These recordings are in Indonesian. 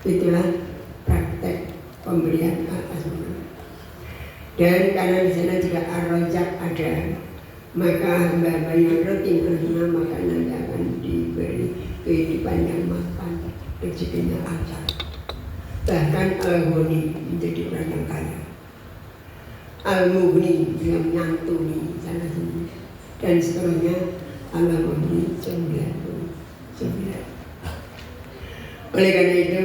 Itulah praktek pemberian al-asma. Dan karena di sana juga ar-rojak ada, maka hamba-hamba yang rutin al-asma maka nanti akan diberi kehidupan yang mapan, rezekinya lancar. Bahkan al-ghani menjadi orang yang kaya, al-mughni yang menyantuni sana sini, dan seterusnya. Al-Mughni 99. Oleh karena itu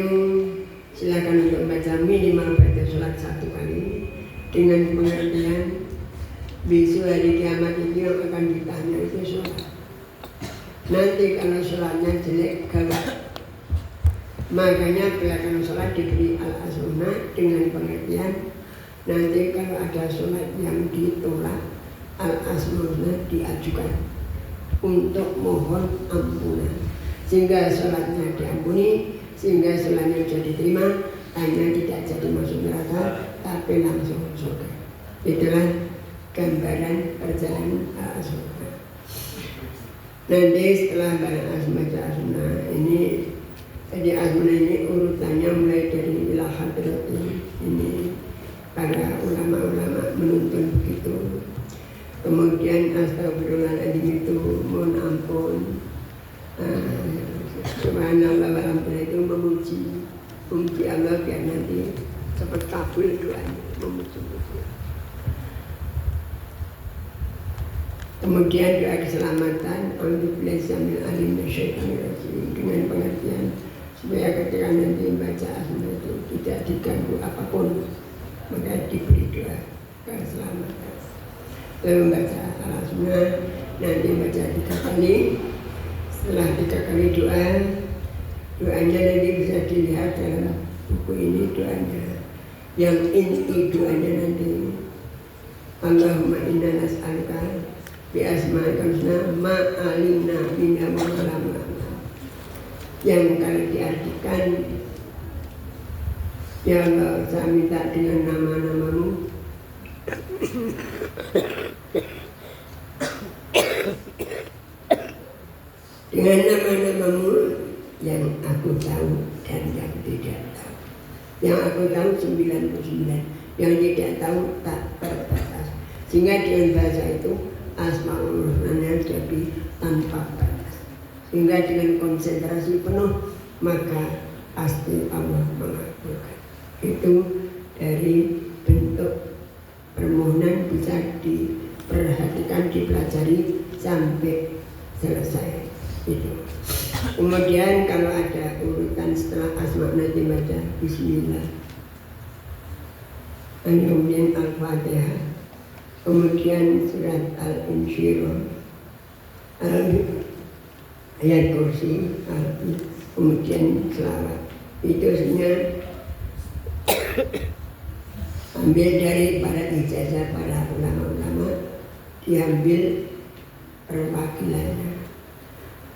silakan untuk membaca minimal baca sholat 1 kali dengan pengertian besok hari kiamat itu yang akan ditanya itu sholat. Nanti kalau sholatnya jelek gawat, makanya belakang sholat diberi al-asuna dengan pengertian nanti kalau ada sholat yang ditolak al-asuna diajukan untuk mohon ampunan sehingga sholatnya diampuni, sehingga sholatnya bisa diterima, hanya tidak jadi masuk neraka tapi langsung surga. Itulah gambaran perjalanan al-asuna. Nanti setelah baca asuna ini, jadi asuna ini urutannya mulai dari ila hadratin ini para ulama-ulama menuntun begitu. Kemudian astagfirullahaladzim itu mohon ampun, subhanallah walhamdulillah itu memuji Allah biar nanti cepat kabul doanya, memuji. Kemudian doa keselamatan alhamdulillah sambil alim syaitanirrajim dengan pengertian supaya ketika nanti membaca asma itu tidak diganggu apapun, maka diberi doa keselamatan. Lalu membaca al-asma, nanti baca 3 kali. Setelah 3 kali doanya nanti bisa dilihat dalam buku ini doanya. Yang inti doanya nanti Allahumma inna nas'aluka bi asma'ika husna ma alimna minha wa lam na'lam. Yang kalau diartikan, ya Allah, saya minta dengan nama-namamu dengan nama-namamu yang aku tahu dan yang tidak tahu. Yang aku tahu 99, yang tidak tahu tak terbatas. Sehingga dengan bahasa itu Asmaul Husna jadi tanpa batas. Sehingga dengan konsentrasi penuh maka pasti Allah mengabulkan. Itu dari bentuk permohonan bisa diperhatikan, dipelajari sampai selesai itu. Kemudian kalau ada urutan setelah asma nanti baca Bismillah, kemudian Al-Fatihah, kemudian surat Al-Insyirah, ayat kursi, kemudian selawat. Itu sebenarnya ambil dari para ijazah para ulama-ulama, diambil perwakilannya.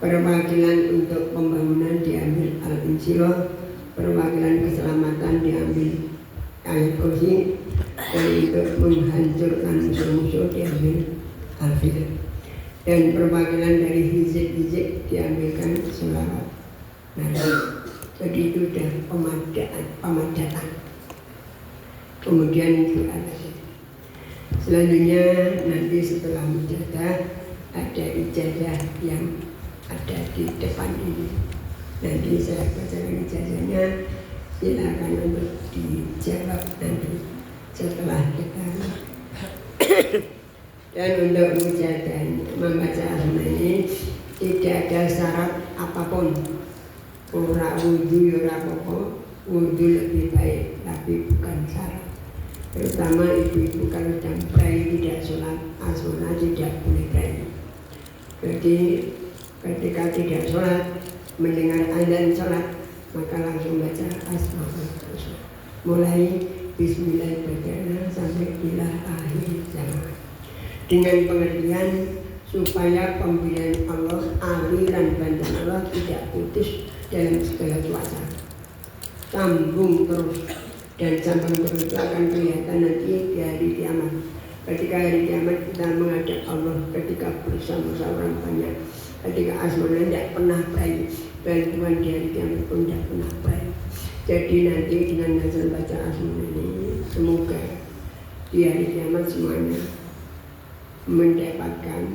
Perwakilan untuk pembangunan diambil al-insyirah, perwakilan keselamatan diambil ayat kursi, dan untuk menghancurkan musuh-musuh diambil al-fil. Dan perwakilan dari hizib-hizib diambilkan sholawat. Nah, jadi itu sudah pemadatan. Kemudian itu ada. Selanjutnya nanti setelah mujadah ada ijazah yang ada di depan ini. Nanti saya bacakan ijazahnya, silakan untuk dijawab nanti setelah kita. Dan untuk mujadah membaca asma ini tidak ada syarat apapun. Ora wudhu ora apa-apa, wudhu lebih baik, tapi bukan syarat. Terutama ibu-ibu kalau sedang pray tidak sholat asma tidak boleh pray. Jadi ketika tidak sholat mendengar azan sholat maka langsung baca asma mulai bismillahirrahmanirrahim sampai ila akhir zaman dengan pengertian supaya pemberian Allah, aliran bantuan Allah tidak putus dalam segala cuaca, sambung terus. Dan sambung terus itu akan kelihatan nanti di hari kiamat. Ketika hari kiamat kita menghadap Allah, ketika bersama-sama orang banyak, ketika asmana tidak pernah pray, bantuan di hari kiamat pun tidak pernah pray. Jadi nanti dengan baca asmuna ini semoga di hari kiamat semuanya mendapatkan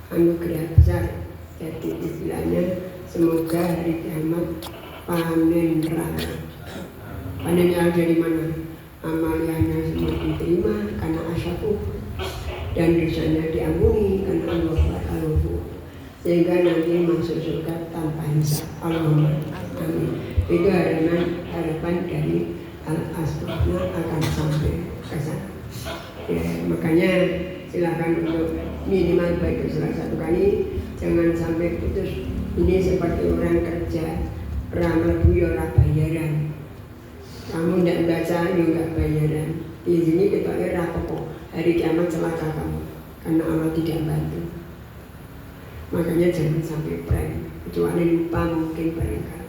anugerah besar. Jadi istilahnya semoga hari kiamat panen raya. Panen raya dari mana? Amalnya semua diterima karena asyaku, dan dosanya diampuni karena Allah Ta'ala, sehingga nanti masuk surga tanpa hisab. Allahumma amin. Itu harapan dari Al-Asma'na akan sampai ke sana. Ya, makanya silakan untuk minimal baik salah satu kali, jangan sampai putus. Ini seperti orang kerja ramal ora bayaran, kamu tidak baca juga bayaran. Di sini kita rapopo, hari kiamat celaka kamu karena Allah tidak bantu. Makanya jangan sampai prank, kecuali lupa mungkin barangkali.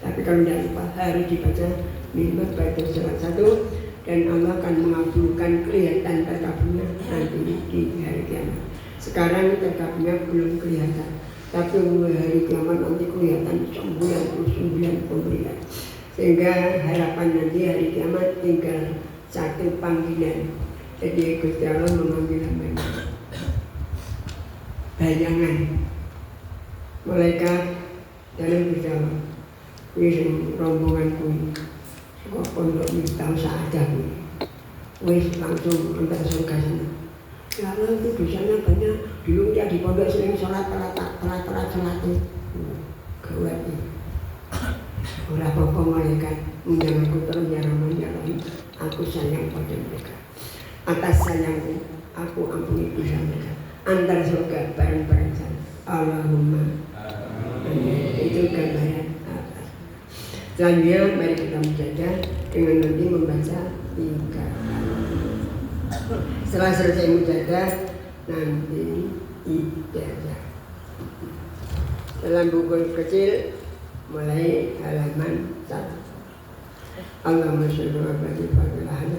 Tapi kalau tidak lupa harus dibaca minimal baik salah satu, dan Allah akan mengabulkan kelihatan terkabulnya nanti di hari kiamat. Sekarang terkabulnya belum kelihatan, tapi hari kiamat nanti kelihatan 99 pemberian. Sehingga harapan nanti hari kiamat tinggal satu panggilan. Jadi Gusti Allah memanggil hamba-Nya. Bayangan malaikat dalam Gusti Allah, wis rombongan kuwi kok pondok Miftah Sa'adah kuwi wis langsung entar surga sana. Lalu itu dosanya banyak, dulu dia di pondok sering sholat telat sholat gawat ini. Ora apa-apa malaikat undang aku terus ya Rahman ya Rahim, aku sayang pada mereka. Atas sayangku aku ampuni dosa mereka. Antar surga bareng-bareng sana. Allahumma amin. Itu gambaran atas. Selanjutnya mari kita menjaga dengan nanti membaca 3 kali. Setelah selesai menjaga nanti ijazah. Dalam buku kecil mulai halaman 1. Allahumma sholli ala